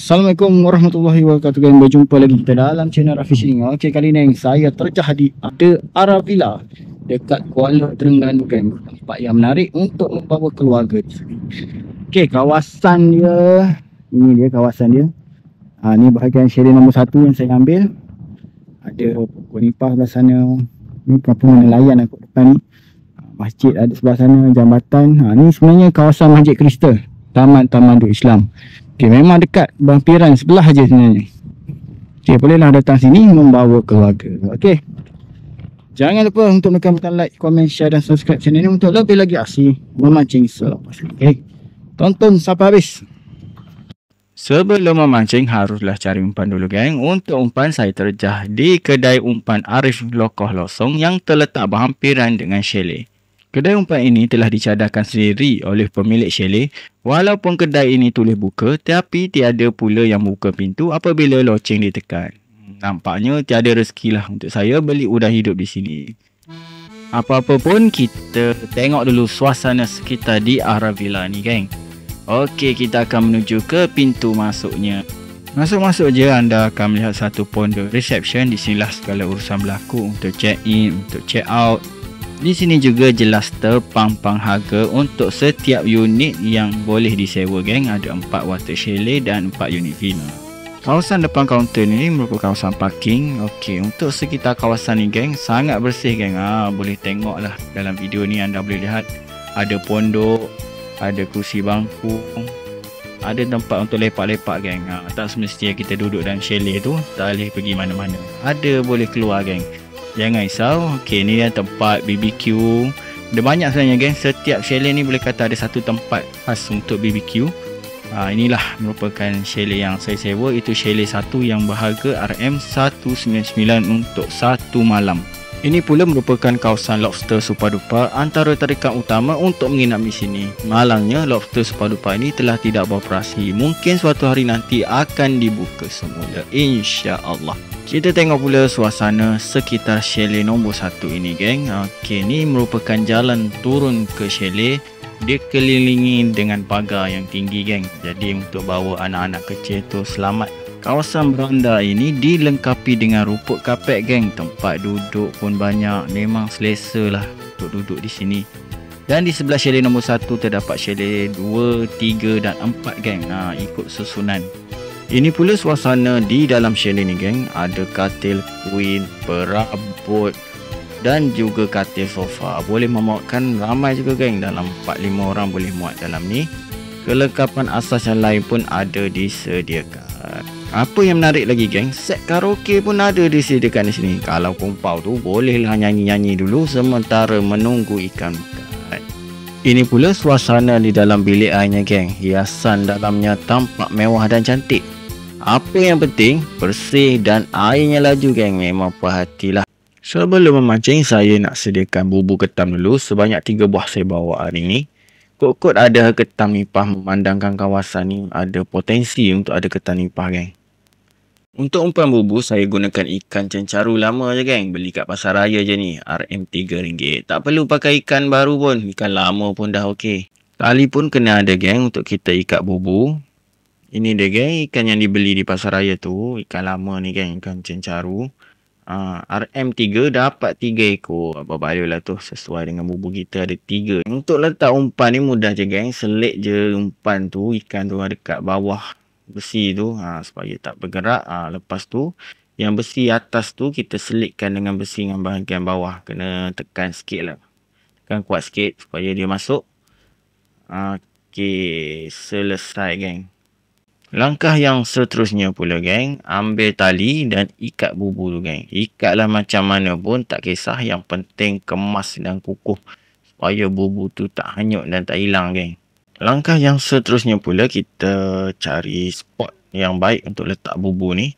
Assalamualaikum warahmatullahi wabarakatuh, geng. Berjumpa lagi kita dalam channel Rafi Fishing. Okey, kali ni saya terjah di Aravila dekat Kuala Terengganu, geng. Tempat yang menarik untuk membawa keluarga. Okey, kawasan dia, ini dia kawasan dia. Ni bahagian chalet nombor 1 yang saya ambil. Ada pokok nipah sebelah sana. Ni kampungan nelayan aku depan ni. Masjid ada sebelah sana, jambatan. Ni sebenarnya kawasan Masjid Kristal, Taman Tamadun Islam. Okey, memang dekat berhampiran sebelah aja sebenarnya. Okey, bolehlah datang sini membawa keluarga. Okey. Jangan lupa untuk menekan butang like, komen, share dan subscribe channel ini untuk lebih lagi aksi memancing selepas ini. Okey. Tonton sampai habis. Sebelum memancing haruslah cari umpan dulu, geng. Untuk umpan saya terjah di kedai umpan Arif Lokoh Losong yang terletak berhampiran dengan chalet. Kedai umpan ini telah dicadangkan sendiri oleh pemilik chalet. Walaupun kedai ini tulis buka, tapi tiada pula yang buka pintu apabila loceng ditekan. Nampaknya tiada rezeki lah untuk saya beli udang hidup di sini. Apa-apa pun, kita tengok dulu suasana sekitar di Aravila ni, geng. Okey, kita akan menuju ke pintu masuknya. Masuk-masuk je anda akan melihat satu ponder reception. Di sinilah segala urusan berlaku untuk check in, untuk check out. Di sini juga jelas terpampang harga untuk setiap unit yang boleh disewa, geng. Ada 4 water chalet dan 4 unit villa. Kawasan depan kaunter ni merupakan kawasan parking. Okey, untuk sekitar kawasan ni, geng, sangat bersih, geng. Boleh tengok lah dalam video ni, anda boleh lihat ada pondok, ada kursi bangku, ada tempat untuk lepak-lepak, geng. Tak semestinya kita duduk dalam chalet tu, tak boleh pergi mana-mana. Ada boleh keluar, geng. Jangan risau. Okey, ni dia tempat BBQ. Ada banyak sebenarnya, geng. Setiap chalet ni boleh kata ada satu tempat khas untuk BBQ. Inilah merupakan chalet yang saya sewa. Itu chalet 1 yang berharga RM199 untuk 1 malam. Ini pula merupakan kawasan lobster Supadupa, antara tarikan utama untuk menginap di sini. Malangnya lobster Supadupa ini telah tidak beroperasi. Mungkin suatu hari nanti akan dibuka semula, insya-Allah. Kita tengok pula suasana sekitar chalet nombor 1 ini, geng. Okey, ni merupakan jalan turun ke chalet. Dikelilingi dengan pagar yang tinggi, geng. Jadi untuk bawa anak-anak kecil tu selamat. Kawasan beranda ini dilengkapi dengan rumput kapet, geng. Tempat duduk pun banyak. Memang selesa lah untuk duduk di sini. Dan di sebelah chalet nombor 1 terdapat chalet 2, 3 dan 4, geng. Ikut susunan. Ini pula suasana di dalam chalet ni, geng. Ada katil queen, perabot dan juga katil sofa. Boleh memuatkan ramai juga, geng. Dalam 4-5 orang boleh muat dalam ni. Kelengkapan asas yang lain pun ada disediakan. Apa yang menarik lagi, geng, set karaoke pun ada disediakan di sini. Kalau kumpau tu bolehlah nyanyi-nyanyi dulu sementara menunggu ikan makan. Ini pula suasana di dalam bilik airnya, geng. Hiasan dalamnya tampak mewah dan cantik. Apa yang penting, bersih dan airnya laju, geng. Memang perhatilah. Sebelum memancing, saya nak sediakan bubur ketam dulu. Sebanyak 3 buah saya bawa hari ni. Kot-kot ada ketam nipah, memandangkan kawasan ni ada potensi untuk ada ketam nipah, geng. Untuk umpan bubur, saya gunakan ikan cencaru lama je, geng. Beli kat pasar raya je ni, RM3. Tak perlu pakai ikan baru pun, ikan lama pun dah okey. Tali pun kena ada, geng, untuk kita ikat bubur. Ini dia, geng, ikan yang dibeli di pasar raya tu. Ikan lama ni, geng, ikan cencaru. RM3 dapat 3 ekor. Apa-apa lah tu, sesuai dengan bubur kita ada 3. Untuk letak umpan ni mudah je, geng. Selit je umpan tu, ikan tu ada kat bawah besi tu, supaya tak bergerak. Lepas tu yang besi atas tu kita selitkan dengan besi dengan bahagian bawah. Kena tekan sikit lah, tekan kuat sikit supaya dia masuk. Okey, selesai, geng. Langkah yang seterusnya pula, geng, ambil tali dan ikat bubur tu, geng. Ikatlah macam mana pun tak kisah, yang penting kemas dan kukuh supaya bubur tu tak hanyut dan tak hilang, geng. Langkah yang seterusnya pula, kita cari spot yang baik untuk letak bubur ni.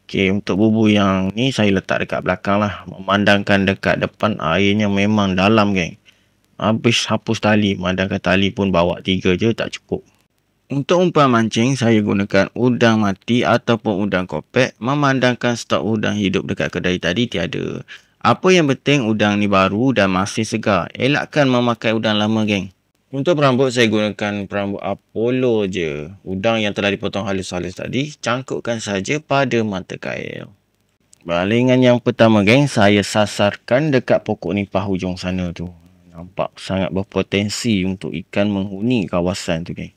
Okey, untuk bubur yang ni saya letak dekat belakang lah. Memandangkan dekat depan airnya memang dalam, geng. Habis hapus tali, memandangkan tali pun bawa 3 je tak cukup. Untuk umpan mancing, saya gunakan udang mati ataupun udang kopek. Memandangkan stok udang hidup dekat kedai tadi tiada. Apa yang penting udang ni baru dan masih segar. Elakkan memakai udang lama, geng. Untuk perambut saya gunakan perambut Apollo je. Udang yang telah dipotong halus-halus tadi, cangkukkan saja pada mata kail. Balingan yang pertama geng, saya sasarkan dekat pokok nipah hujung sana tu. Nampak sangat berpotensi untuk ikan menghuni kawasan tu geng.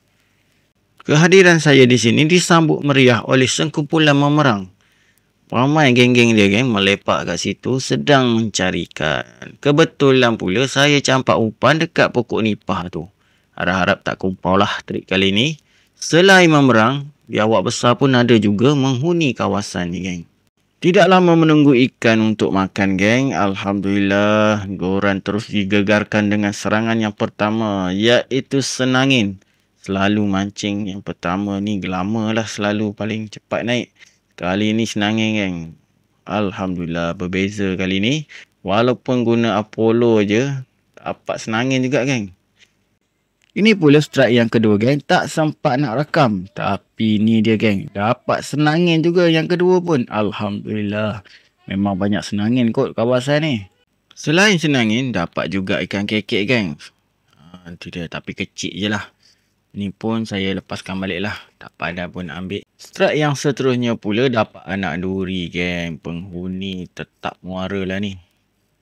Kehadiran saya di sini disambut meriah oleh sekumpulan memerang. Ramai geng-geng dia geng melepak kat situ sedang mencari ikan. Kebetulan pula saya campak umpan dekat pokok nipah tu. Harap-harap tak kumpau lah trik kali ni. Selain memerang, biawak besar pun ada juga menghuni kawasan ni geng. Tidak lama menunggu ikan untuk makan geng. Alhamdulillah, diorang terus digegarkan dengan serangan yang pertama, iaitu senangin. Selalu mancing yang pertama ni lama lah selalu paling cepat naik. Kali ni senangin geng. Alhamdulillah berbeza kali ni. Walaupun guna Apollo je, dapat senangin juga geng. Ini pula strike yang kedua geng. Tak sempat nak rakam. Tapi ni dia geng. Dapat senangin juga yang kedua pun. Alhamdulillah. Memang banyak senangin kot kawasan ni. Selain senangin, dapat juga ikan kekek geng. Itu dia. Tapi kecil je lah. Ni pun saya lepaskan balik lah. Tak pandai pun ambil. Strike yang seterusnya pula dapat anak duri geng. Penghuni tetap muara lah ni.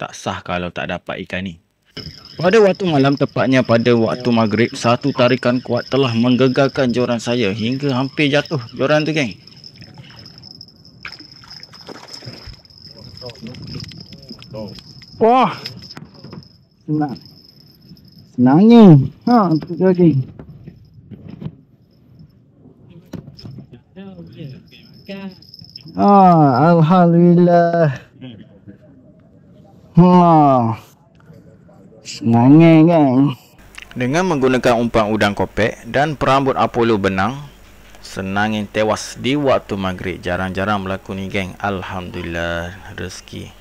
Tak sah kalau tak dapat ikan ni. Pada waktu malam, tepatnya pada waktu maghrib, satu tarikan kuat telah menggegarkan joran saya hingga hampir jatuh joran tu geng. Wah. Senang. Senangin. Tu dia geng. Alhamdulillah. Senangin kan. Dengan menggunakan umpan udang kopek dan perambut Apollo benang, senangin tewas di waktu maghrib. Jarang-jarang berlaku ni geng. Alhamdulillah rezeki.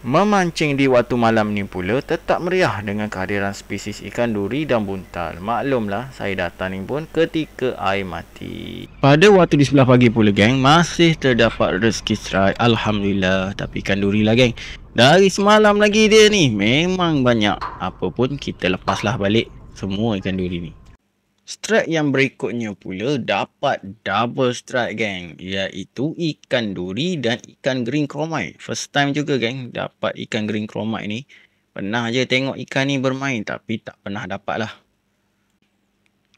Memancing di waktu malam ni pula tetap meriah dengan kehadiran spesies ikan duri dan buntal. Maklumlah saya datang ni pun ketika air mati. Pada waktu di sebelah pagi pula geng, masih terdapat rezeki strike. Alhamdulillah. Tapi ikan duri lah geng. Dari semalam lagi dia ni memang banyak. Apa pun kita lepaslah balik semua ikan duri ni. Strike yang berikutnya pula dapat double strike geng, iaitu ikan duri dan ikan green chromite. First time juga geng dapat ikan green chromite ni. Pernah je tengok ikan ni bermain tapi tak pernah dapat lah.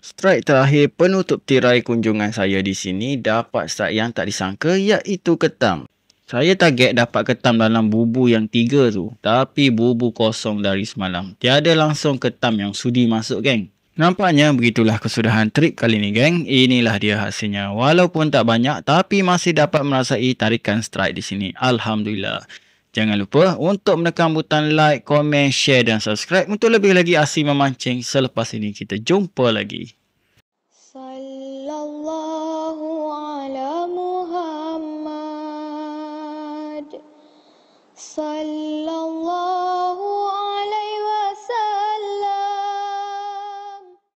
Strike terakhir penutup tirai kunjungan saya di sini dapat strike yang tak disangka, iaitu ketam. Saya target dapat ketam dalam bubu yang 3 tu, tapi bubu kosong dari semalam. Tiada langsung ketam yang sudi masuk geng. Nampaknya begitulah kesudahan trik kali ni geng. Inilah dia hasilnya. Walaupun tak banyak tapi masih dapat merasai tarikan strike di sini. Alhamdulillah. Jangan lupa untuk menekan butang like, komen, share dan subscribe untuk lebih lagi asyik memancing. Selepas ini kita jumpa lagi. Sallallahu ala Muhammad.